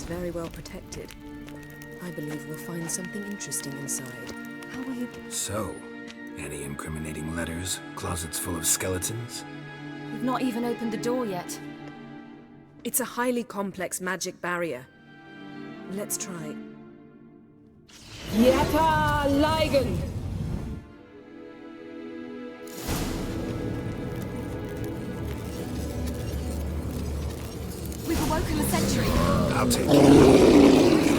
very well protected. I believe we'll find something interesting inside. How will you... So, any incriminating letters? Closets full of skeletons? We've not even opened the door yet. It's a highly complex magic barrier. Let's try. Yeta Ligen! We've awoken the sentry. I'll take it.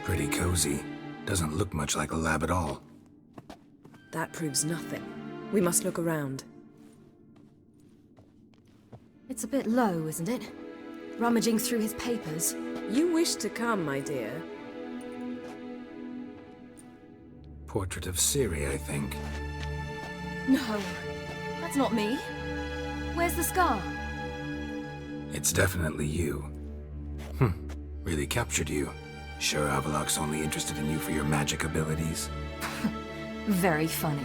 Pretty cozy. Doesn't look much like a lab at all. That proves nothing. We must look around. It's a bit low, isn't it? Rummaging through his papers. You wish to come, my dear. Portrait of Ciri, I think. No, that's not me. Where's the scar? It's definitely you. Really captured you. Sure Avallac'h's only interested in you for your magic abilities? Very funny.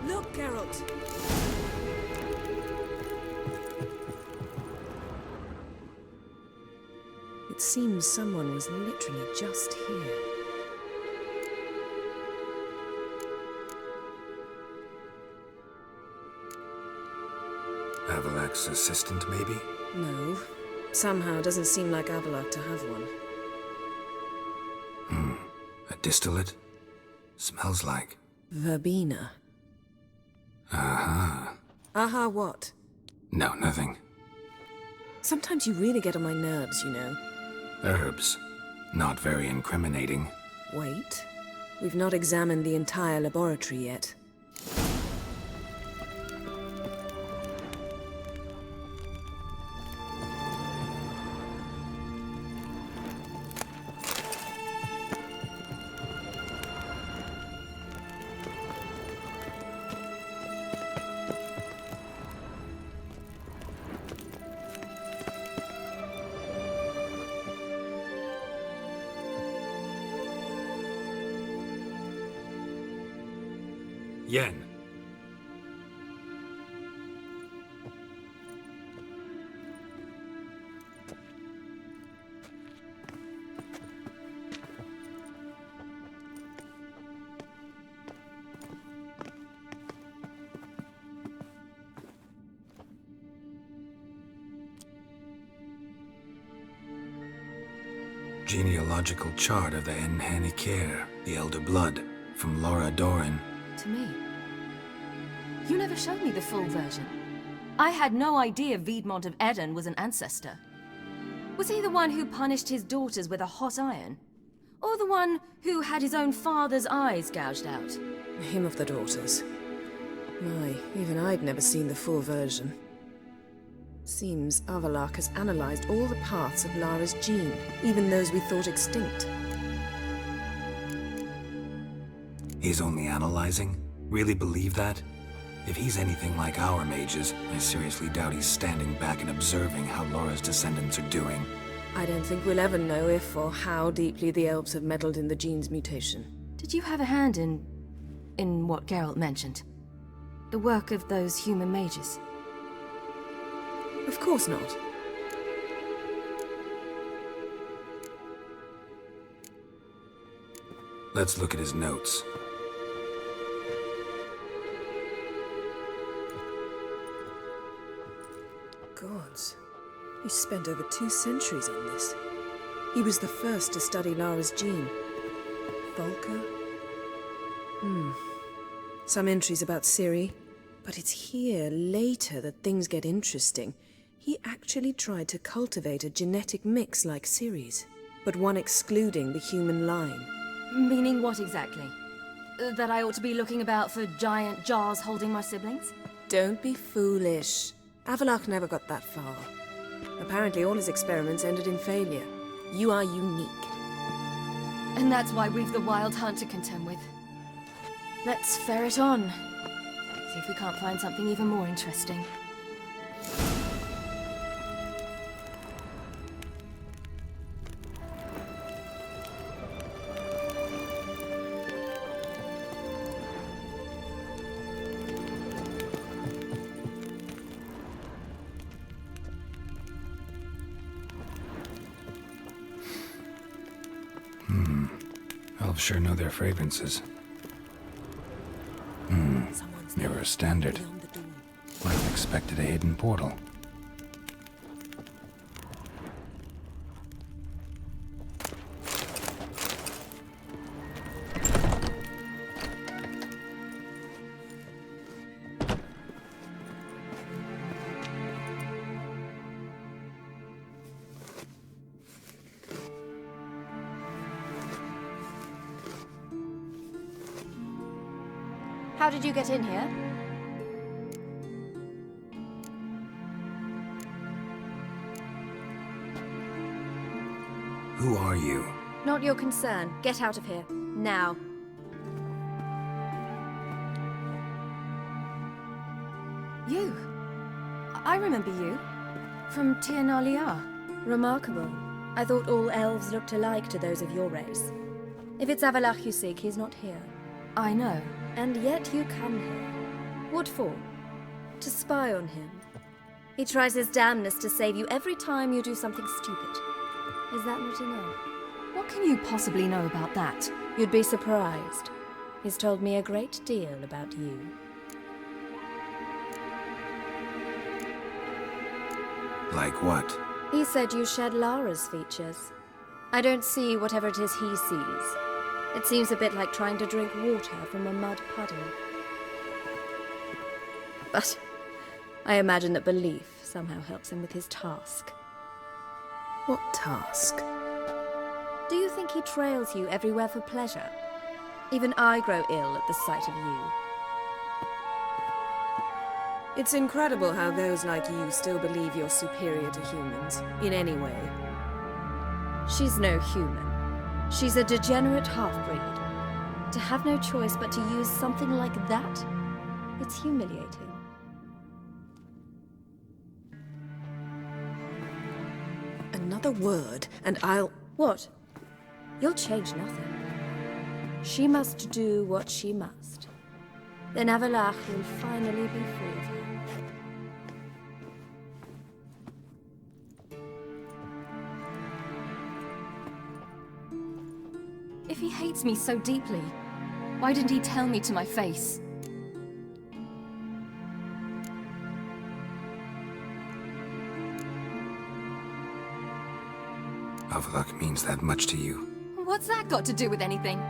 Look, Geralt! It seems someone was literally just here. Avallac'h's assistant, maybe? No. Somehow doesn't seem like Avallac'h to have one. A distillate? Smells like... Verbena. Aha. Aha, what? No, nothing. Sometimes you really get on my nerves, you know. Herbs. Not very incriminating. Wait. We've not examined the entire laboratory yet. Yen. Genealogical chart of the Enhanikir, the Elder Blood, from Laura Doran. To me. You never showed me the full version. I had no idea Viedmont of Eden was an ancestor. Was he the one who punished his daughters with a hot iron? Or the one who had his own father's eyes gouged out? Him of the daughters. My, even I'd never seen the full version. Seems Avallac'h has analyzed all the paths of Lara's gene, even those we thought extinct. He's only analyzing? Really believe that? If he's anything like our mages, I seriously doubt he's standing back and observing how Laura's descendants are doing. I don't think we'll ever know if or how deeply the elves have meddled in the gene's mutation. Did you have a hand in what Geralt mentioned? The work of those human mages? Of course not. Let's look at his notes. gods. He spent over 2 centuries on this. He was the first to study Lara's gene. Volker? Some entries about Ciri. But it's here, later, that things get interesting. He actually tried to cultivate a genetic mix like Ciri's, but one excluding the human line. Meaning what exactly? That I ought to be looking about for giant jars holding my siblings? Don't be foolish. Avallac'h never got that far. Apparently all his experiments ended in failure. You are unique. And that's why we've the Wild Hunt to contend with. Let's ferret on. See if we can't find something even more interesting. Elves sure know their fragrances. Mirror standard. Might have expected a hidden portal. How did you get in here? Who are you? Not your concern. Get out of here. Now. You? I remember you. From Tir na Liar. Remarkable. I thought all elves looked alike to those of your race. If it's Avallac'h you seek, he's not here. I know. And yet you come here. What for? To spy on him. He tries his damnedest to save you every time you do something stupid. Is that not enough? What can you possibly know about that? You'd be surprised. He's told me a great deal about you. Like what? He said you shared Lara's features. I don't see whatever it is he sees. It seems a bit like trying to drink water from a mud puddle. But I imagine that belief somehow helps him with his task. What task? Do you think he trails you everywhere for pleasure? Even I grow ill at the sight of you. It's incredible how those like you still believe you're superior to humans, in any way. She's no human. She's a degenerate half-breed. To have no choice but to use something like that, it's humiliating. Another word, and I'll... What? You'll change nothing. She must do what she must. Then Avallac'h will finally be free of her. If he hates me so deeply, why didn't he tell me to my face? Avallac'h means that much to you. What's that got to do with anything?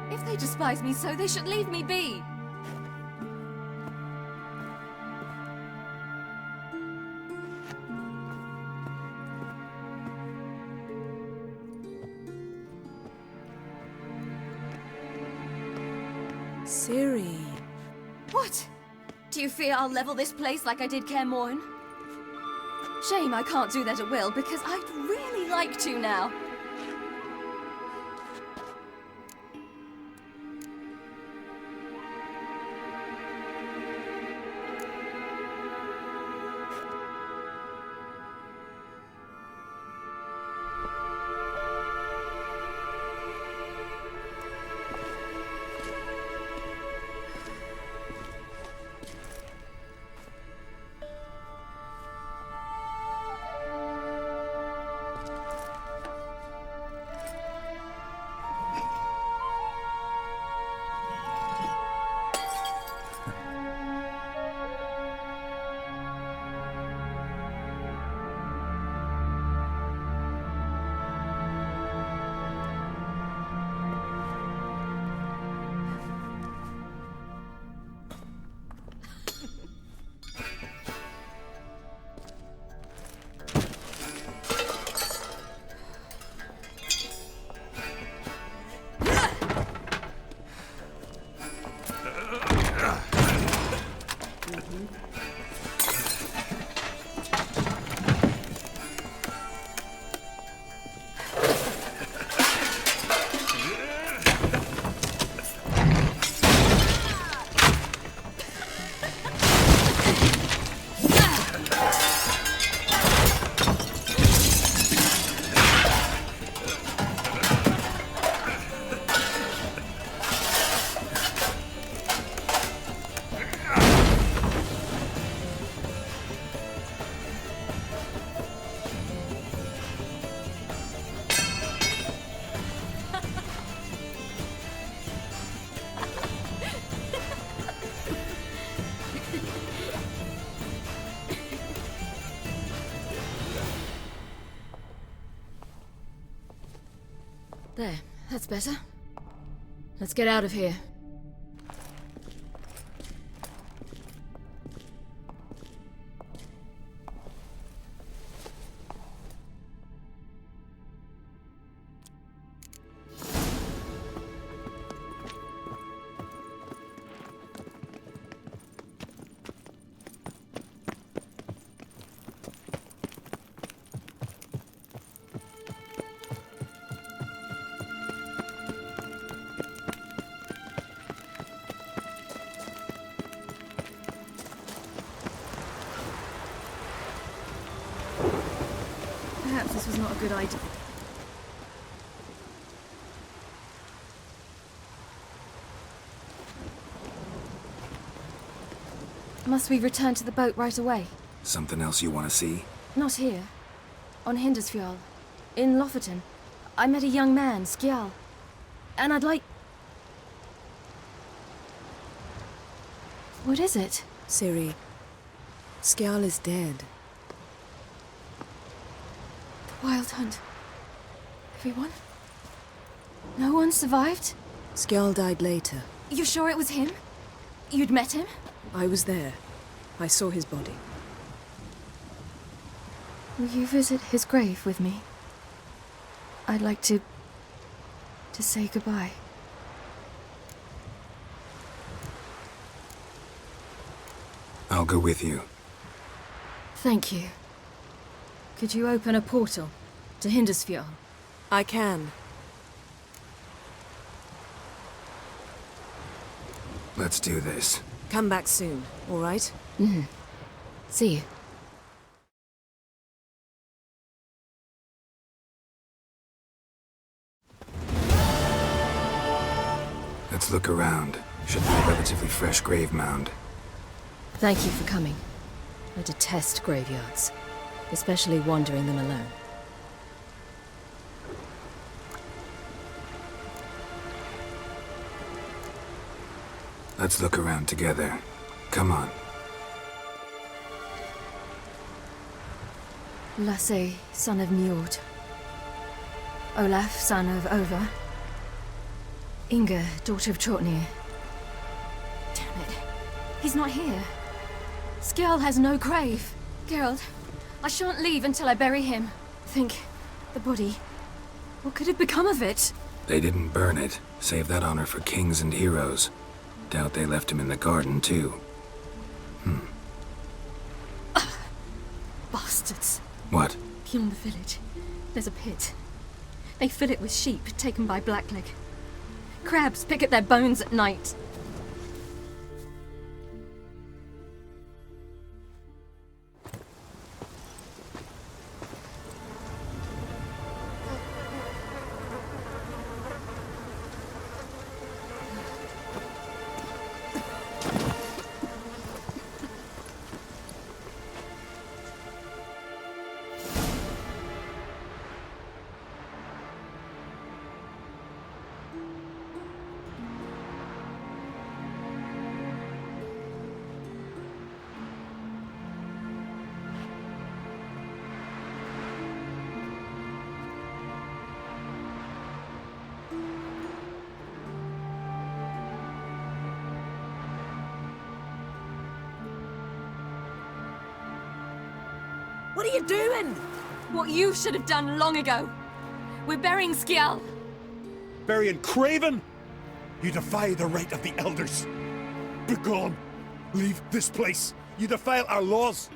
If they despise me so, they should leave me be. Ciri. What? Do you fear I'll level this place like I did Kaer Morhen? Shame I can't do that at will, because I'd really like to now. There, that's better. Let's get out of here. Perhaps this was not a good idea. Must we return to the boat right away? Something else you want to see? Not here. On Hindersfjall. In Lofoten. I met a young man, Skjal. And I'd like... What is it? Ciri, Skjal is dead. The Wild Hunt. Everyone? No one survived? Skjal died later. You sure it was him? You'd met him? I was there. I saw his body. Will you visit his grave with me? I'd like to say goodbye. I'll go with you. Thank you. Could you open a portal to Hindersfjall? I can. Let's do this. Come back soon, all right? See you. Let's look around. Should be a relatively fresh grave mound. Thank you for coming. I detest graveyards, especially wandering them alone. Let's look around together. Come on. Lasse, son of Njord. Olaf, son of Over. Inga, daughter of Trotnir. Damn it. He's not here. Skjal has no grave. Geralt, I shan't leave until I bury him. Think, the body. What could have become of it? They didn't burn it. Save that honor for kings and heroes. Doubt they left him in the garden, too. Bastards. What? Beyond the village, there's a pit. They fill it with sheep taken by Blackleg. Crabs pick at their bones at night. What are you doing? What you should have done long ago. We're burying Skjal. Burying Craven? You defy the right of the elders. Begone. Leave this place. You defile our laws.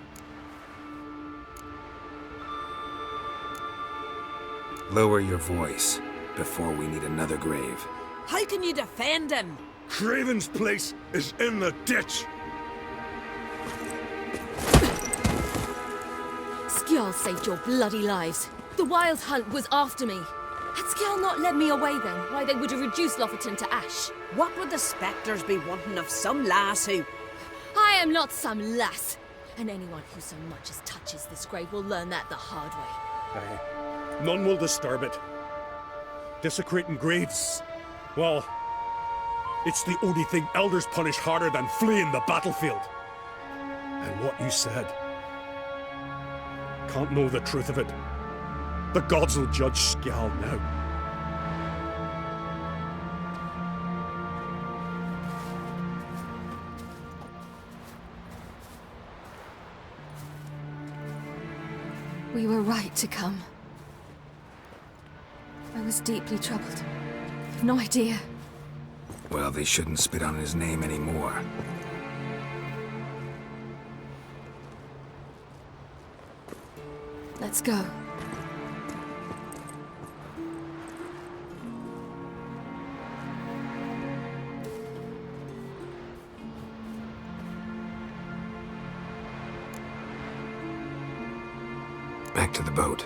Lower your voice before we need another grave. How can you defend him? Craven's place is in the ditch. Skjal saved your bloody lives. The Wild Hunt was after me. Had Skjal not led me away then, why they would have reduced Lofoten to ash. What would the spectres be wanting of some lass who... I am not some lass. And anyone who so much as touches this grave will learn that the hard way. Aye. None will disturb it. Desecrating graves. Well, it's the only thing elders punish harder than fleeing the battlefield. And what you said. Can't know the truth of it. The gods will judge Skjal now. We were right to come. I was deeply troubled. I've no idea. Well, they shouldn't spit on his name anymore. Let's go. Back to the boat.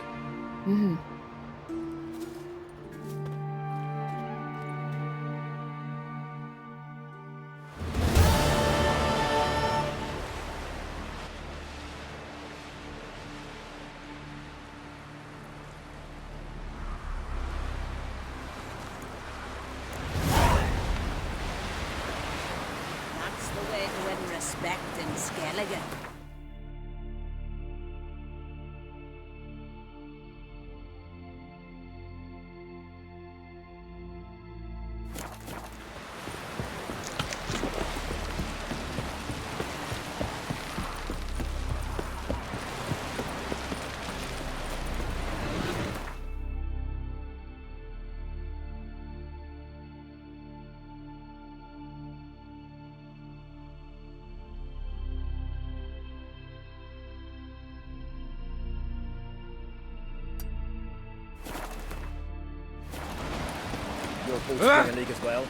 That's the way to win respect in Skellige. Your full Premier League as well.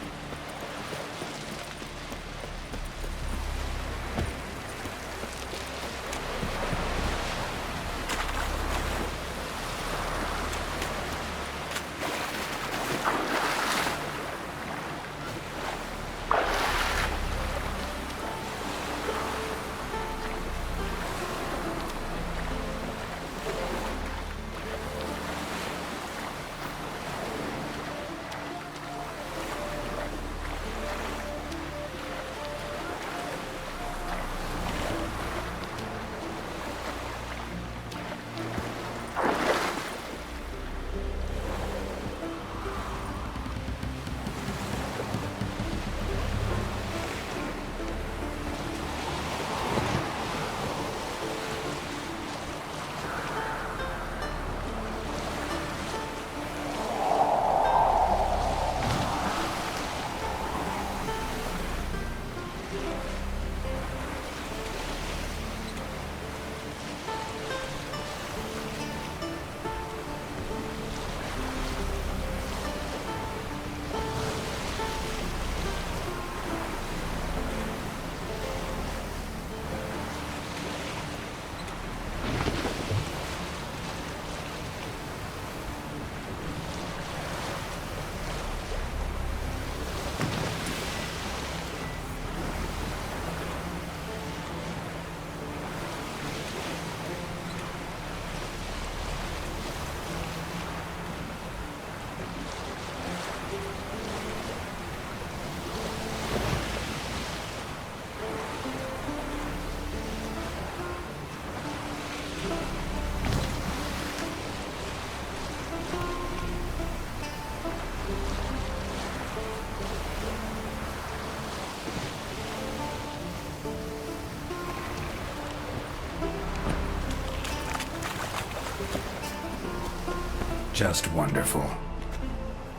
Just wonderful.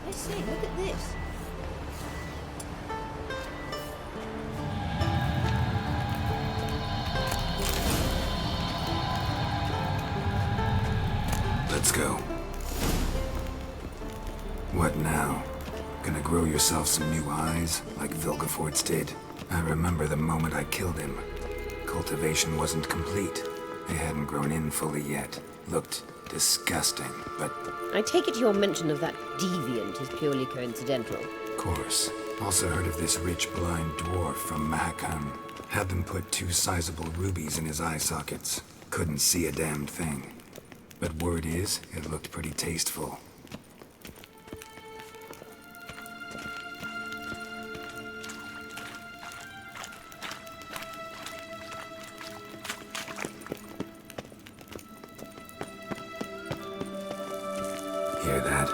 I say, look at this. Let's go. What now? Gonna grow yourself some new eyes, like Vilgefortz did? I remember the moment I killed him. Cultivation wasn't complete. They hadn't grown in fully yet. Looked disgusting, but I take it your mention of that deviant is purely coincidental. of course. Also heard of this rich blind dwarf from Mahakam. Had them put 2 sizable rubies in his eye sockets. Couldn't see a damn thing. But word is, it looked pretty tasteful. Hear that?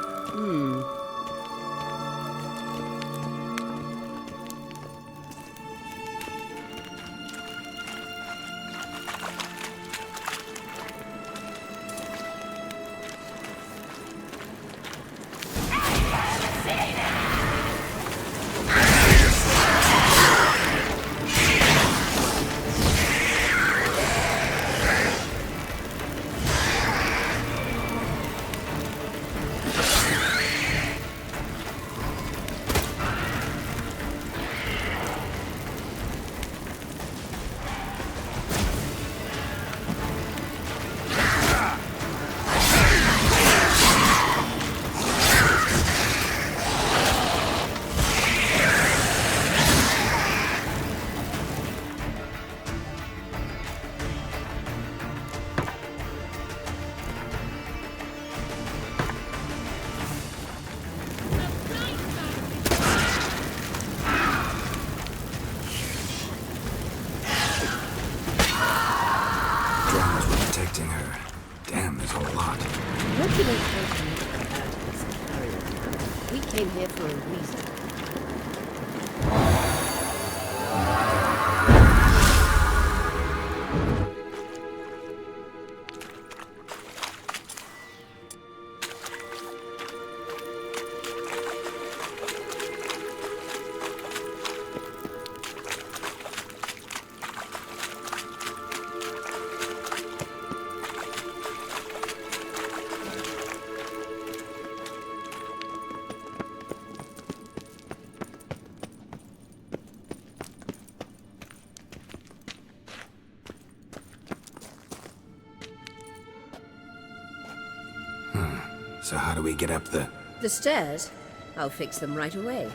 So how do we get up the... The stairs? I'll fix them right away.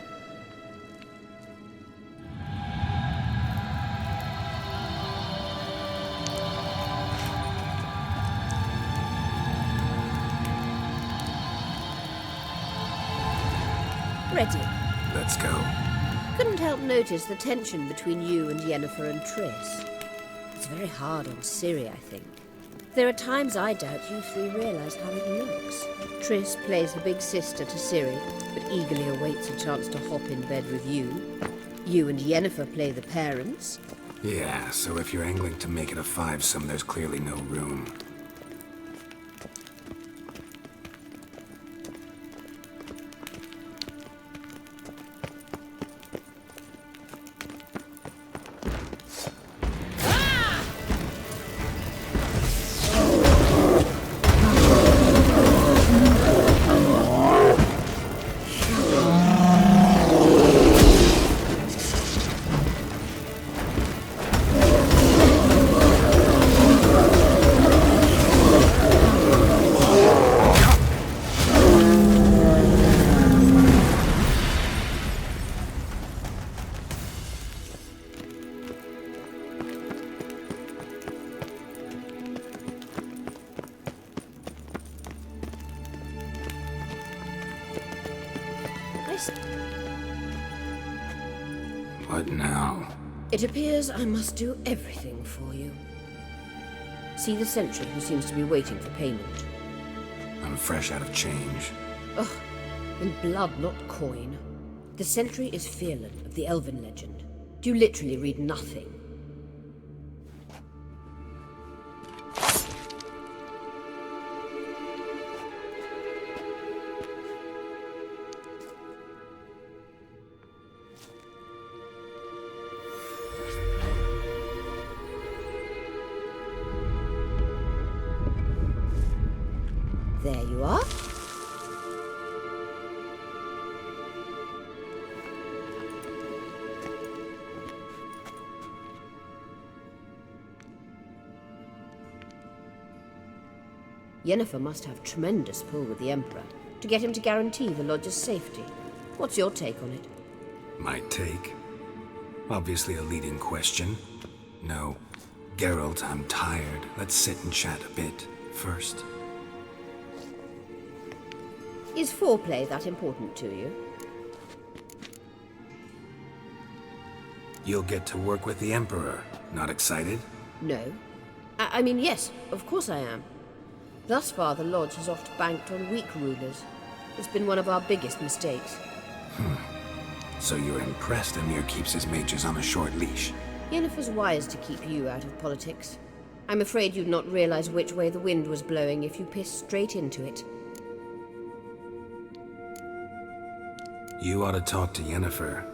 Ready. Let's go. Couldn't help notice the tension between you and Yennefer and Triss. It's very hard on Ciri, I think. There are times I doubt you three realize how it looks. Triss plays the big sister to Ciri, but eagerly awaits a chance to hop in bed with you. You and Yennefer play the parents. Yeah, so if you're angling to make it a fivesome, there's clearly no room. What now? It appears I must do everything for you. See the sentry who seems to be waiting for payment. I'm fresh out of change. Ugh, in blood, not coin. The sentry is Firlan of the Elven legend. Do you literally read nothing? There you are. Yennefer must have tremendous pull with the Emperor to get him to guarantee the Lodge's safety. What's your take on it? My take? Obviously a leading question. No. Geralt, I'm tired. Let's sit and chat a bit first. Is foreplay that important to you? You'll get to work with the Emperor. Not excited? No. I mean, yes, of course I am. Thus far, the Lodge has oft banked on weak rulers. It's been one of our biggest mistakes. So you're impressed Emir keeps his mages on a short leash? Yennefer's wise to keep you out of politics. I'm afraid you'd not realize which way the wind was blowing if you pissed straight into it. You ought to talk to Yennefer.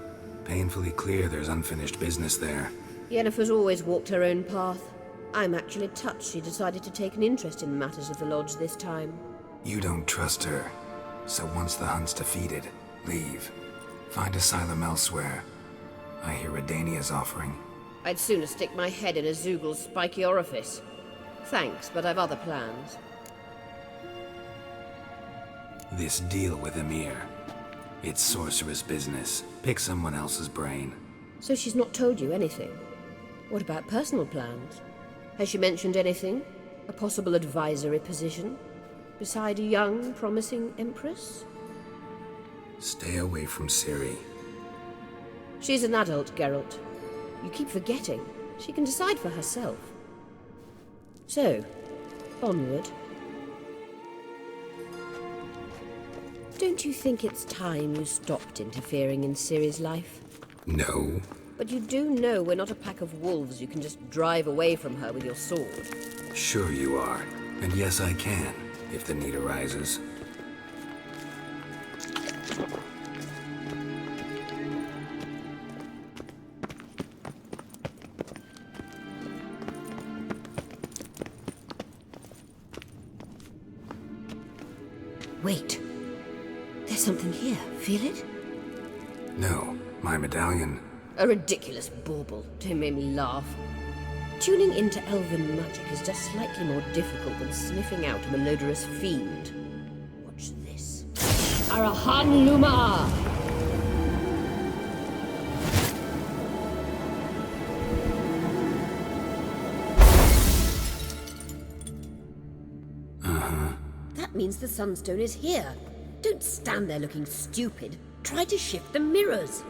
Painfully clear there's unfinished business there. Yennefer's always walked her own path. I'm actually touched she decided to take an interest in matters of the Lodge this time. You don't trust her. So once the hunt's defeated, leave. Find asylum elsewhere. I hear Redania's offering. I'd sooner stick my head in a Zoogl's spiky orifice. Thanks, but I've other plans. This deal with Emir. It's sorceress business. Pick someone else's brain. So she's not told you anything? What about personal plans? Has she mentioned anything? A possible advisory position? Beside a young, promising empress? Stay away from Ciri. She's an adult, Geralt. You keep forgetting. She can decide for herself. So, onward. Don't you think it's time you stopped interfering in Ciri's life? No. But you do know we're not a pack of wolves you can just drive away from her with your sword. Sure you are. And yes, I can, if the need arises. Wait. There's something here. Feel it? No, my medallion. A ridiculous bauble. Don't make me laugh. Tuning into elven magic is just slightly more difficult than sniffing out a malodorous fiend. Watch Arahan Luma. That means the Sunstone is here. Don't stand there looking stupid. Try to shift the mirrors.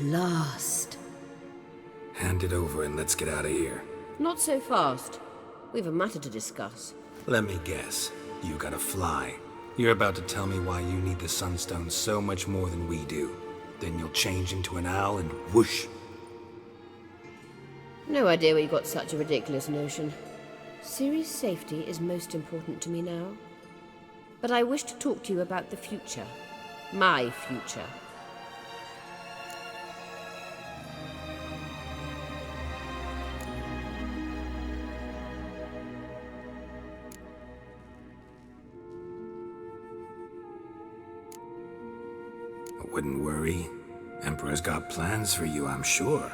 last. Hand it over and let's get out of here. Not so fast. We've a matter to discuss. Let me guess. You gotta fly. You're about to tell me why you need the Sunstone so much more than we do. Then you'll change into an owl and whoosh. No idea where you got such a ridiculous notion. Ciri's safety is most important to me now. But I wish to talk to you about the future. My future. I wouldn't worry. Emperor's got plans for you, I'm sure.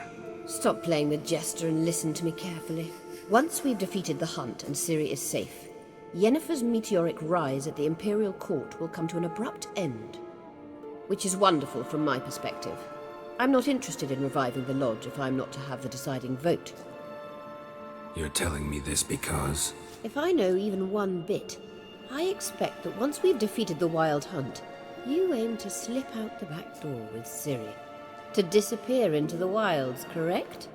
Stop playing the jester and listen to me carefully. Once we've defeated the Hunt and Ciri is safe, Yennefer's meteoric rise at the Imperial Court will come to an abrupt end. Which is wonderful from my perspective. I'm not interested in reviving the Lodge if I'm not to have the deciding vote. You're telling me this because... If I know even one bit, I expect that once we've defeated the Wild Hunt, you aim to slip out the back door with Ciri. To disappear into the wilds, correct?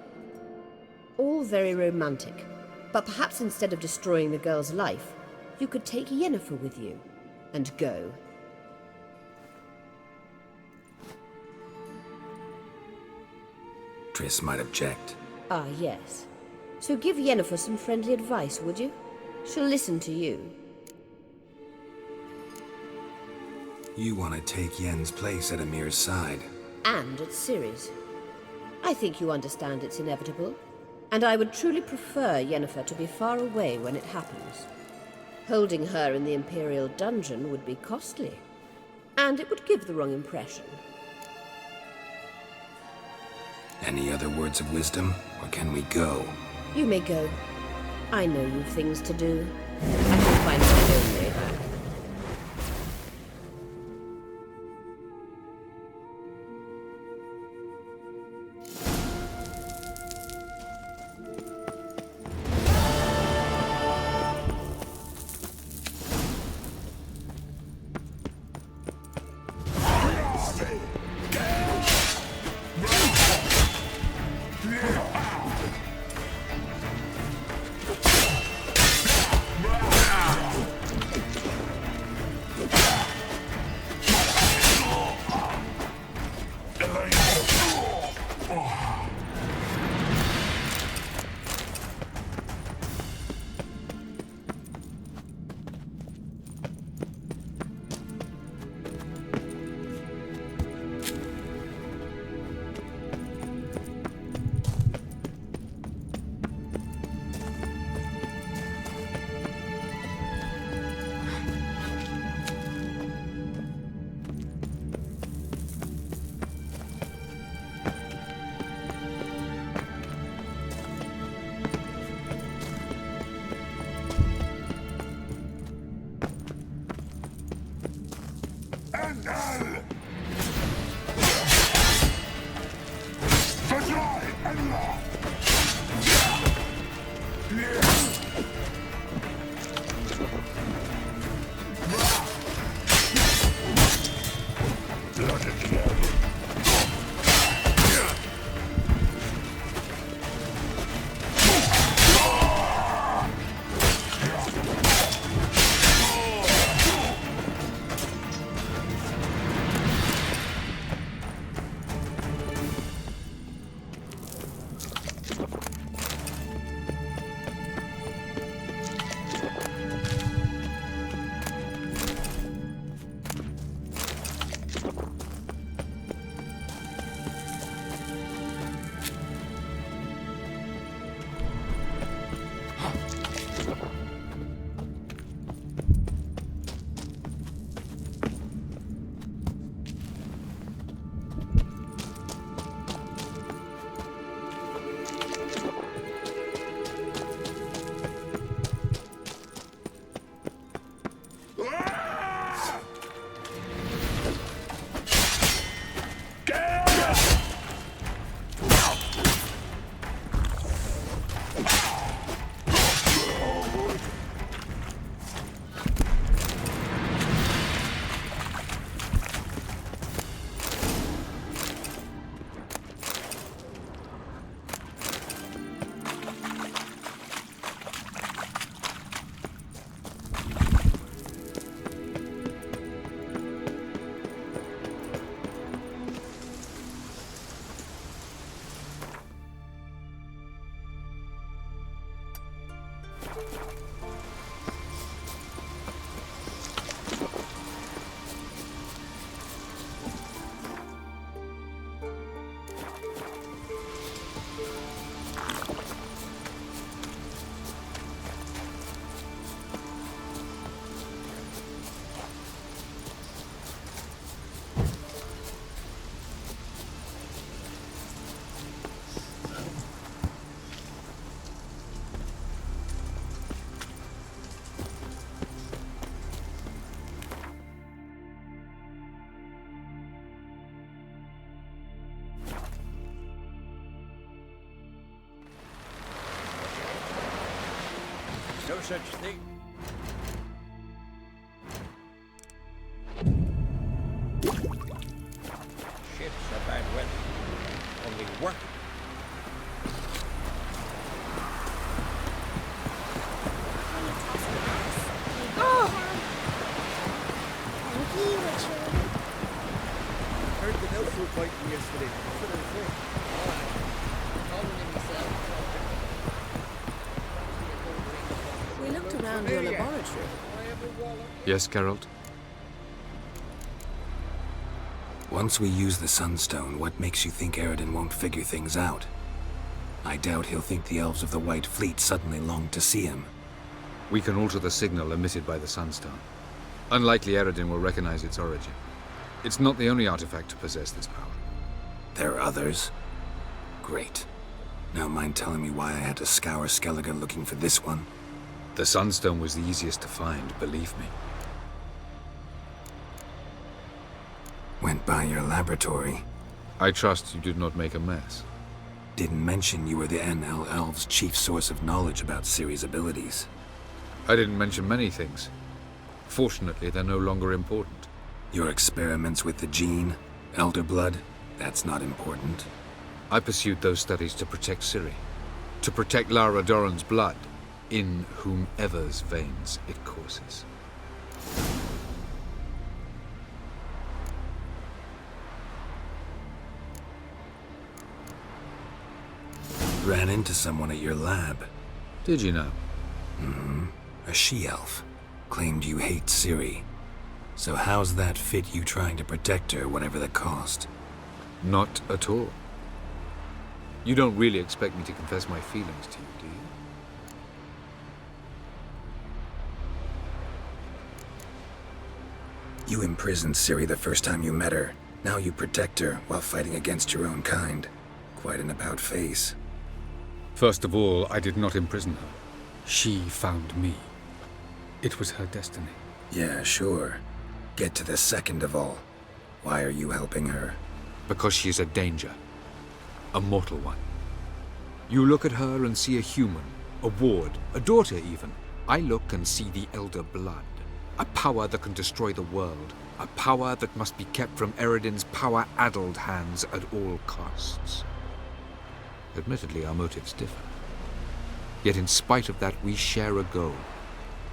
All very romantic. But perhaps instead of destroying the girl's life, you could take Yennefer with you and go. Triss might object. Ah, yes. So give Yennefer some friendly advice, would you? She'll listen to you. You want to take Yen's place at Amir's side. And at Ciri's. I think you understand it's inevitable. And I would truly prefer Yennefer to be far away when it happens. Holding her in the Imperial dungeon would be costly. And it would give the wrong impression. Any other words of wisdom, or can we go? You may go. I know you've things to do. I can find my own way back. such thing. Ships are bad weather. Only work. Heard the elf were fighting yesterday. What did they say? We looked around your laboratory. Yes, Geralt? Once we use the Sunstone, what makes you think Eredin won't figure things out? I doubt he'll think the elves of the White Fleet suddenly longed to see him. We can alter the signal emitted by the Sunstone. Unlikely Eredin will recognize its origin. It's not the only artifact to possess this power. There are others? Great. Now mind telling me why I had to scour Skellige looking for this one? The Sunstone was the easiest to find, believe me. Went by your laboratory. I trust you did not make a mess. Didn't mention you were the NL Elves' chief source of knowledge about Ciri's abilities. I didn't mention many things. Fortunately, they're no longer important. Your experiments with the gene, Elder Blood, that's not important. I pursued those studies to protect Ciri. To protect Lara Dorren's blood, in whomever's veins it courses. Ran into someone at your lab. Did you know? A she-elf. Claimed you hate Ciri. So how's that fit you trying to protect her, whatever the cost? Not at all. You don't really expect me to confess my feelings to you, do you? You imprisoned Ciri the first time you met her. Now you protect her while fighting against your own kind. Quite an about-face. First of all, I did not imprison her. She found me. It was her destiny. Yeah, sure. Get to the second of all. Why are you helping her? Because she is a danger. A mortal one. You look at her and see a human, a ward, a daughter even. I look and see the Elder Blood. A power that can destroy the world. A power that must be kept from Eredin's power-addled hands at all costs. Admittedly, our motives differ. Yet in spite of that, we share a goal.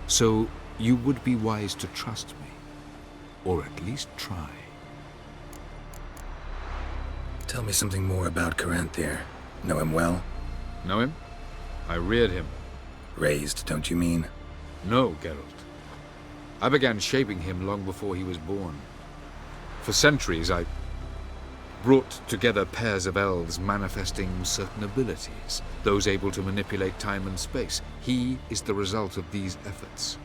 So, you would be wise to trust me. Or at least try. Tell me something more about Caranthir. Know him well? Know him? I reared him. Raised, don't you mean? No, Geralt. I began shaping him long before he was born. For centuries, I brought together pairs of elves manifesting certain abilities, those able to manipulate time and space. He is the result of these efforts.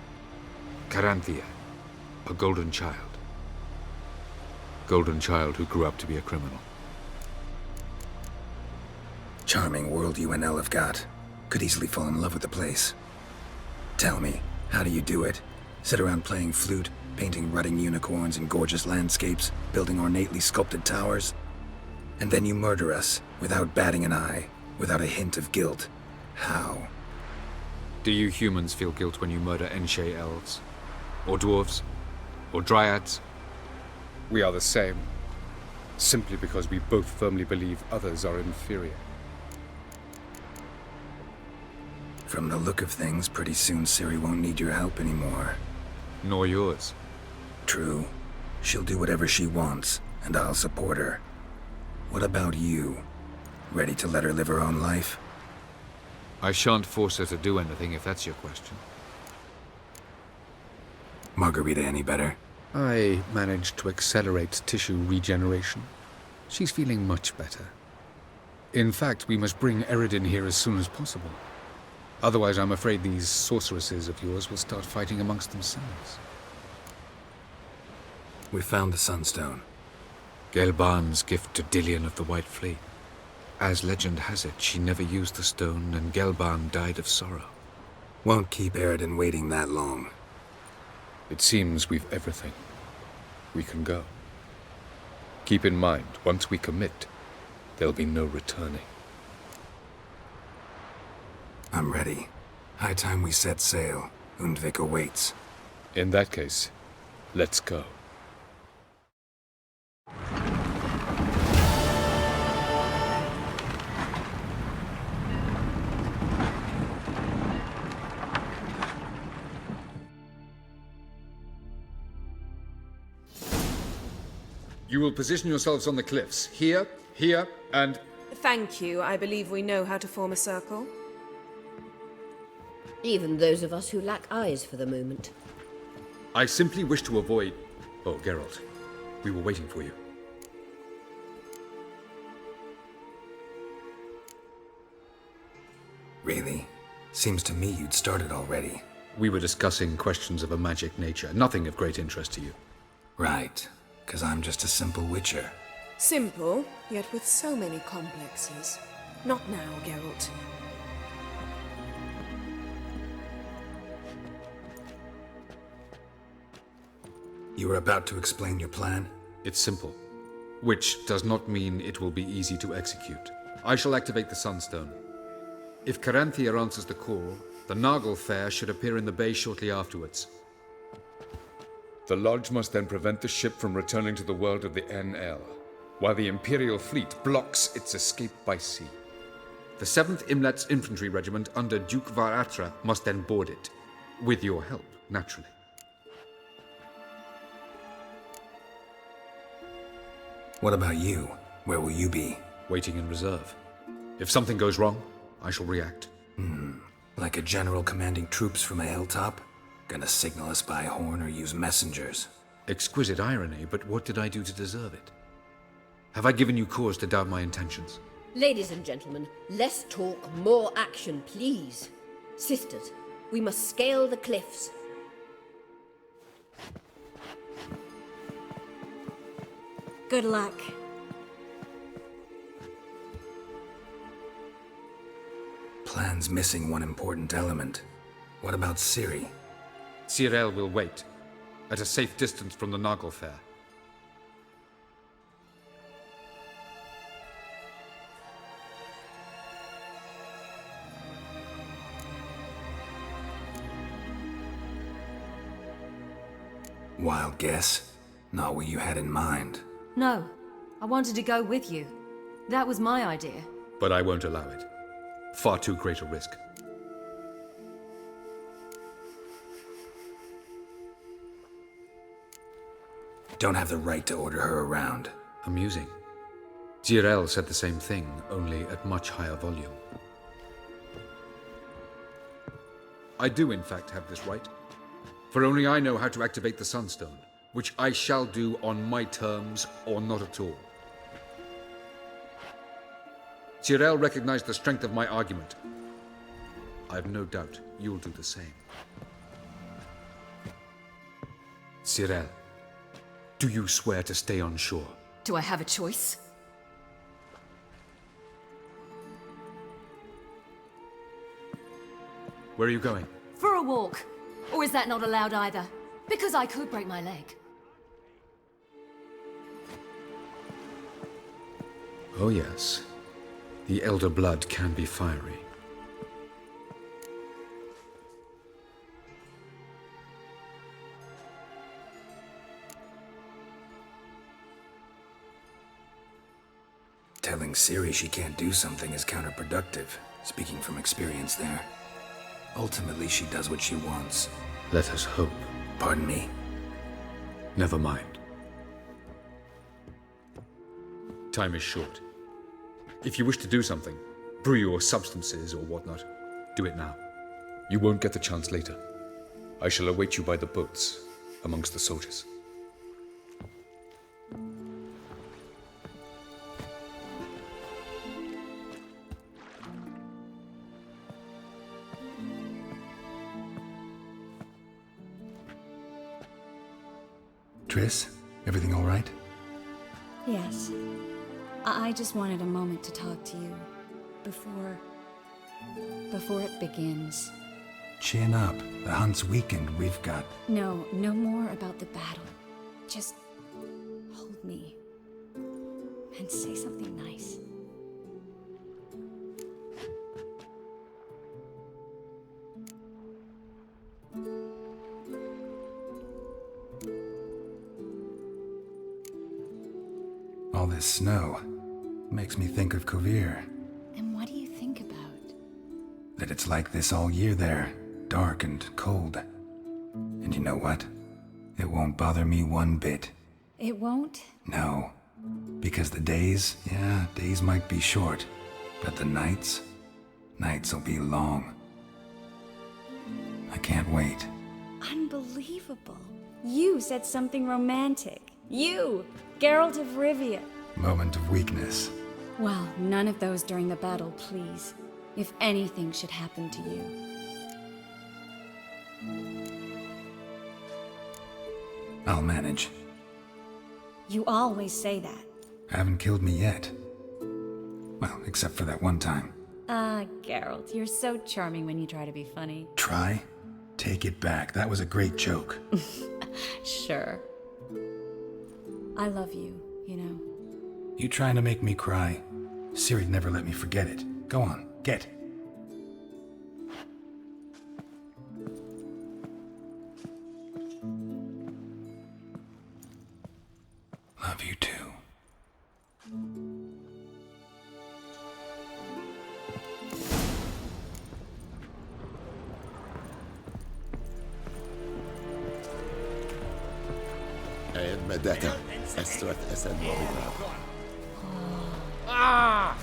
Caranthir, a golden child. Golden child who grew up to be a criminal. Charming world you and Elle have got. Could easily fall in love with the place. Tell me, how do you do it? Sit around playing flute, painting rutting unicorns in gorgeous landscapes, building ornately sculpted towers? And then you murder us, without batting an eye, without a hint of guilt. How? Do you humans feel guilt when you murder Enshe elves? Or dwarves? Or dryads? We are the same. Simply because we both firmly believe others are inferior. From the look of things, pretty soon Ciri won't need your help anymore. Nor yours. True. She'll do whatever she wants, and I'll support her. What about you? Ready to let her live her own life? I shan't force her to do anything if that's your question. Margarita any better? I managed to accelerate tissue regeneration. She's feeling much better. In fact, we must bring Eredin here as soon as possible. Otherwise, I'm afraid these sorceresses of yours will start fighting amongst themselves. We found the Sunstone. Gelban's gift to Dillion of the White Fleet. As legend has it, she never used the stone, and Gelban died of sorrow. Won't keep Eredin waiting that long. It seems we've everything. We can go. Keep in mind, once we commit, there'll be no returning. I'm ready. High time we set sail. Undvik awaits. In that case, let's go. You will position yourselves on the cliffs. Here, here, and... Thank you. I believe we know how to form a circle. Even those of us who lack eyes for the moment. I simply wish to avoid... Oh, Geralt. We were waiting for you. Really? Seems to me you'd started already. We were discussing questions of a magic nature, nothing of great interest to you. Right. 'Cause I'm just a simple witcher. Simple, yet with so many complexes. Not now, Geralt. You were about to explain your plan? It's simple, which does not mean it will be easy to execute. I shall activate the Sunstone. If Caranthia answers the call, the Naglfar should appear in the bay shortly afterwards. The Lodge must then prevent the ship from returning to the world of the NL, while the Imperial fleet blocks its escape by sea. The 7th Imlet's infantry regiment under Duke Varatra must then board it, with your help, naturally. What about you? Where will you be? Waiting in reserve. If something goes wrong, I shall react. Like a general commanding troops from a hilltop? Gonna signal us by horn or use messengers? Exquisite irony, but what did I do to deserve it? Have I given you cause to doubt my intentions? Ladies and gentlemen, less talk, more action, please. Sisters, we must scale the cliffs. Good luck. Plan's missing one important element. What about Ciri? Cyril will wait, at a safe distance from the Naglfar. Wild guess? Not what you had in mind. No, I wanted to go with you. That was my idea. But I won't allow it. Far too great a risk. Don't have the right to order her around. Amusing. Cyril said the same thing, only at much higher volume. I do, in fact, have this right. For only I know how to activate the Sunstone, which I shall do on my terms or not at all. Cyril recognized the strength of my argument. I have no doubt you'll do the same. Cyril, do you swear to stay on shore? Do I have a choice? Where are you going? For a walk. Or is that not allowed either? Because I could break my leg. Oh yes. The Elder Blood can be fiery. Telling Ciri she can't do something is counterproductive, speaking from experience there. Ultimately, she does what she wants. Let us hope. Pardon me? Never mind. Time is short. If you wish to do something, brew your substances or whatnot, do it now. You won't get the chance later. I shall await you by the boats, amongst the soldiers. Triss, everything all right? Yes. I just wanted a moment to talk to you before it begins. Chin up. The hunt's weakened. We've got... No more about the battle. Just hold me and say something nice. All this snow makes me think of Kovir. And what do you think about? That it's like this all year there, dark and cold. And you know what? It won't bother me one bit. It won't? No. Because the days, yeah, days might be short. But the nights will be long. I can't wait. Unbelievable. You said something romantic. You, Geralt of Rivia. Moment of weakness. Well, none of those during the battle, please. If anything should happen to you. I'll manage. You always say that. Haven't killed me yet. Well, except for that one time. Ah, Geralt, you're so charming when you try to be funny. Try? Take it back. That was a great joke. Sure. I love you, you know. You trying to make me cry? Ciri'd never let me forget it. Go on, get. Love you too. Medeka, ezt eszedbe a Ah!